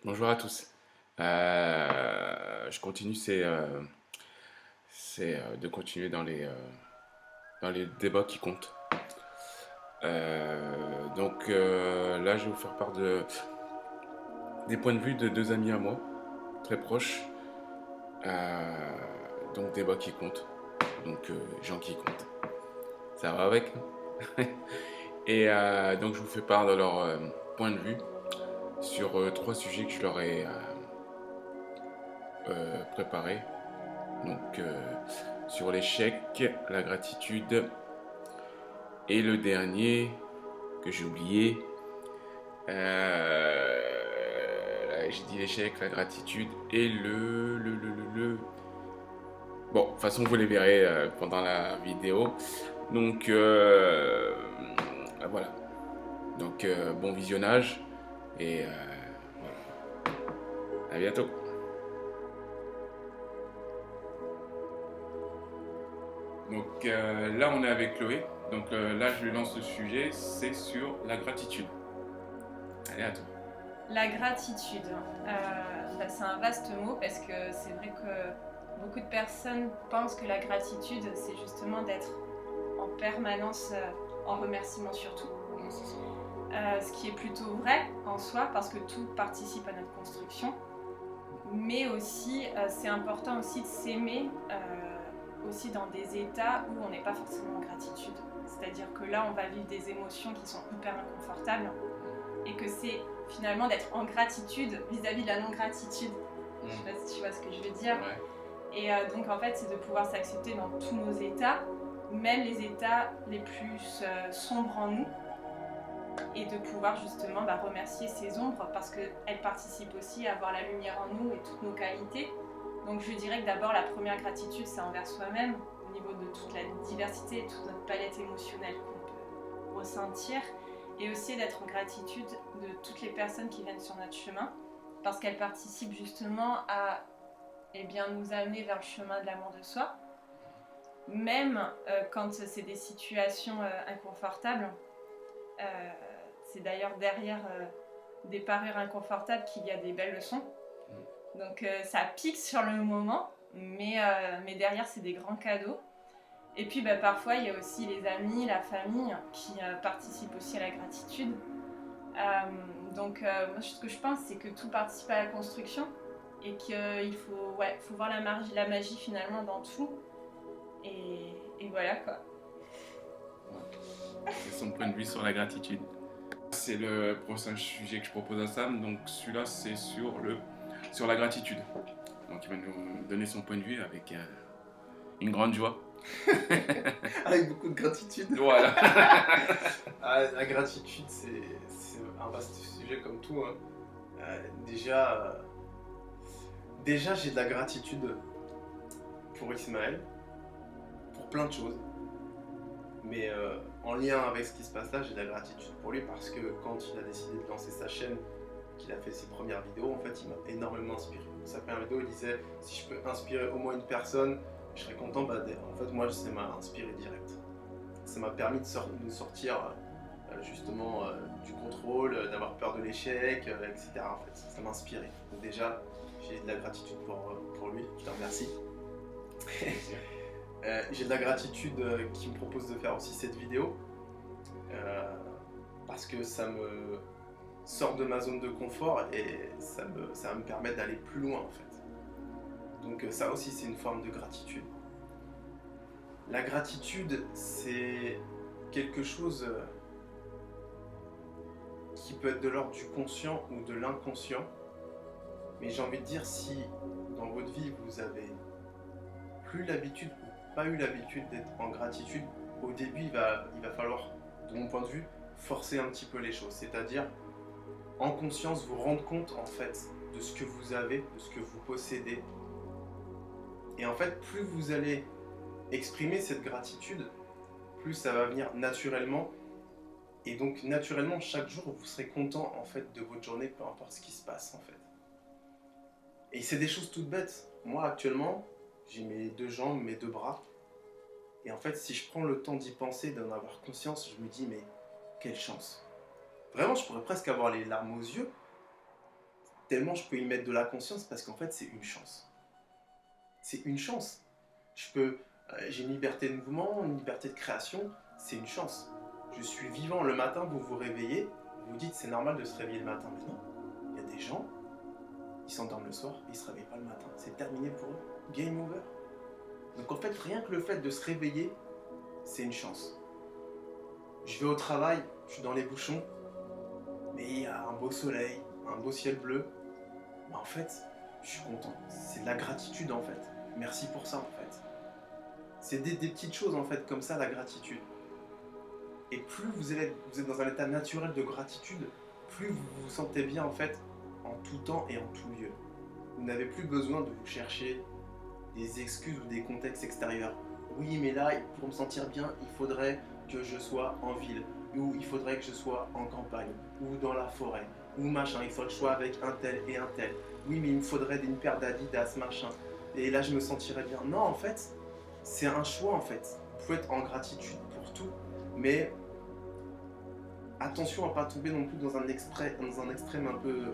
Bonjour à tous. Je continue, de continuer dans les débats qui comptent. Là, je vais vous faire part des points de vue de deux amis à moi, très proches. Euh, donc, débats qui comptent. Gens qui comptent. Ça va avec? Donc, je vous fais part de leur point de vue sur trois sujets que je leur ai préparés. Donc, sur l'échec, la gratitude et le dernier que j'ai oublié. J'ai dit l'échec, la gratitude et Bon, de toute façon, vous les verrez pendant la vidéo. Donc, voilà. Donc, bon visionnage et voilà. À bientôt. Là, on est avec Chloé. Là, je lui lance le sujet, c'est sur la gratitude. Allez, à toi. La gratitude, c'est un vaste mot parce que c'est vrai que beaucoup de personnes pensent que la gratitude, c'est justement d'être en permanence en remerciement surtout. Ouais, c'est ça. Ce qui est plutôt vrai en soi parce que tout participe à notre construction. Mais aussi, c'est important aussi de s'aimer aussi dans des états où on n'est pas forcément en gratitude. C'est-à-dire que là, on va vivre des émotions qui sont hyper inconfortables et que c'est finalement d'être en gratitude vis-à-vis de la non-gratitude. Je sais pas si tu vois ce que je veux dire. Ouais. Et donc en fait, c'est de pouvoir s'accepter dans tous nos états, même les états les plus sombres en nous, et de pouvoir justement remercier ces ombres parce qu'elles participent aussi à avoir la lumière en nous et toutes nos qualités. Donc je dirais que d'abord la première gratitude, c'est envers soi-même, au niveau de toute la diversité et toute notre palette émotionnelle qu'on peut ressentir, et aussi d'être en gratitude de toutes les personnes qui viennent sur notre chemin, parce qu'elles participent justement à nous amener vers le chemin de l'amour de soi, même quand c'est des situations inconfortables. C'est d'ailleurs derrière des parures inconfortables qu'il y a des belles leçons. Donc ça pique sur le moment, mais derrière c'est des grands cadeaux. Et puis parfois il y a aussi les amis, la famille qui participent aussi à la gratitude. Moi ce que je pense c'est que tout participe à la construction et qu'il faut voir la magie finalement dans tout. Et voilà quoi. C'est son point de vue sur la gratitude. C'est le prochain sujet que je propose à Sam. Donc celui-là, c'est sur la gratitude. Donc il va nous donner son point de vue avec une grande joie. Avec beaucoup de gratitude. Voilà. La gratitude, c'est un vaste sujet comme tout. Hein. Déjà, j'ai de la gratitude pour Ismaël, pour plein de choses. Mais en lien avec ce qui se passe là, j'ai de la gratitude pour lui parce que quand il a décidé de lancer sa chaîne, qu'il a fait ses premières vidéos, en fait, il m'a énormément inspiré. Sa première vidéo, il disait si je peux inspirer au moins une personne, je serais content. En fait, moi, ça m'a inspiré direct. Ça m'a permis de sortir justement du contrôle, d'avoir peur de l'échec, etc. En fait, ça m'a inspiré. Donc déjà, j'ai de la gratitude pour lui. Je te remercie. J'ai de la gratitude qu'il me propose de faire aussi cette vidéo parce que ça me sort de ma zone de confort et ça va me permettre d'aller plus loin en fait. Donc ça aussi c'est une forme de gratitude. La gratitude c'est quelque chose qui peut être de l'ordre du conscient ou de l'inconscient, mais j'ai envie de dire si dans votre vie vous avez plus l'habitude ou pas eu l'habitude d'être en gratitude, au début il va falloir, de mon point de vue, forcer un petit peu les choses, c'est-à-dire en conscience vous rendre compte en fait de ce que vous avez, de ce que vous possédez. Et en fait, plus vous allez exprimer cette gratitude, plus ça va venir naturellement. Et donc naturellement, chaque jour, vous serez content en fait de votre journée, peu importe ce qui se passe en fait. Et c'est des choses toutes bêtes. Moi actuellement, j'ai mes deux jambes, mes deux bras. Et en fait, si je prends le temps d'y penser, d'en avoir conscience, je me dis mais quelle chance. Vraiment, je pourrais presque avoir les larmes aux yeux. tellement je peux y mettre de la conscience parce qu'en fait, c'est une chance. C'est une chance. J'ai une liberté de mouvement, une liberté de création, c'est une chance. Je suis vivant le matin, vous vous réveillez, vous vous dites c'est normal de se réveiller le matin, mais non. Il y a des gens, ils s'endorment le soir, ils se réveillent pas le matin. C'est terminé pour eux. Game over. Donc en fait, rien que le fait de se réveiller, c'est une chance. Je vais au travail, je suis dans les bouchons, mais il y a un beau soleil, un beau ciel bleu. Bah, en fait, je suis content. C'est de la gratitude en fait. Merci pour ça en fait. C'est des petites choses en fait comme ça, la gratitude. Et plus vous êtes dans un état naturel de gratitude, plus vous vous sentez bien en fait en tout temps et en tout lieu. Vous n'avez plus besoin de vous chercher des excuses ou des contextes extérieurs. Oui, mais là, pour me sentir bien, il faudrait que je sois en ville, ou il faudrait que je sois en campagne, ou dans la forêt, ou machin, il faudrait que je sois avec un tel et un tel. Oui, mais il me faudrait une paire d'Adidas, machin. Et là, je me sentirais bien. Non, en fait, c'est un choix, en fait. Vous pouvez être en gratitude pour tout, mais attention à ne pas tomber non plus dans un extrême un peu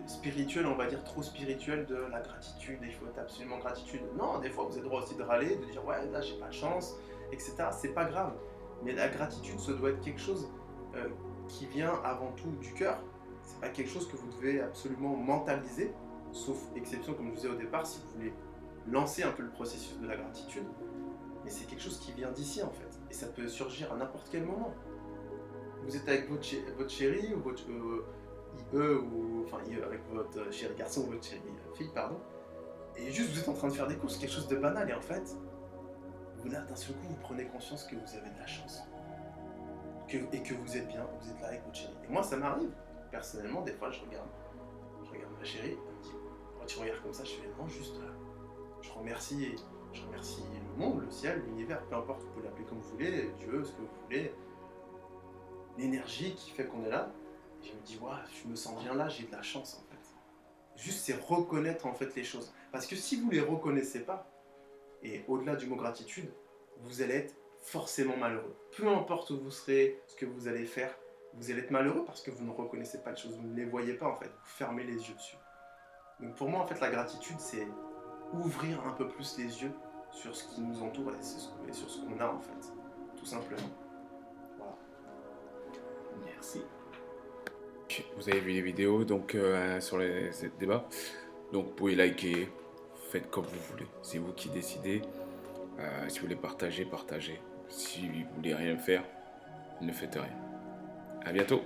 spirituel, on va dire trop spirituel de la gratitude, il faut être absolument gratitude. Non, des fois vous avez le droit aussi de râler, de dire ouais là j'ai pas de chance, etc. C'est pas grave. Mais la gratitude, ça doit être quelque chose qui vient avant tout du cœur. C'est pas quelque chose que vous devez absolument mentaliser, sauf exception comme je disais au départ, si vous voulez lancer un peu le processus de la gratitude. Mais c'est quelque chose qui vient d'ici en fait. Et ça peut surgir à n'importe quel moment. Vous êtes avec votre chérie ou votre avec votre chéri garçon ou votre chérie fille, pardon, et juste vous êtes en train de faire des courses, quelque chose de banal, et en fait, vous là, d'un seul coup, vous prenez conscience que vous avez de la chance, et que vous êtes bien, vous êtes là avec votre chérie. Et moi, ça m'arrive, personnellement, des fois, je regarde ma chérie, elle me dit, quand tu regardes comme ça, je fais non, juste, je remercie le monde, le ciel, l'univers, peu importe, vous pouvez l'appeler comme vous voulez, Dieu, ce que vous voulez, l'énergie qui fait qu'on est là. Et je me dis, ouais, je me sens bien là, j'ai de la chance en fait. Juste, c'est reconnaître en fait les choses. Parce que si vous ne les reconnaissez pas, et au-delà du mot gratitude, vous allez être forcément malheureux. Peu importe où vous serez, ce que vous allez faire, vous allez être malheureux parce que vous ne reconnaissez pas les choses, vous ne les voyez pas en fait, vous fermez les yeux dessus. Donc pour moi en fait la gratitude c'est ouvrir un peu plus les yeux sur ce qui nous entoure et sur ce qu'on a en fait, tout simplement. Voilà. Merci. Vous avez vu les vidéos donc sur les débats. Donc vous pouvez liker, faites comme vous voulez. C'est vous qui décidez. Si vous voulez partager, partagez. Si vous voulez rien faire, ne faites rien. À bientôt.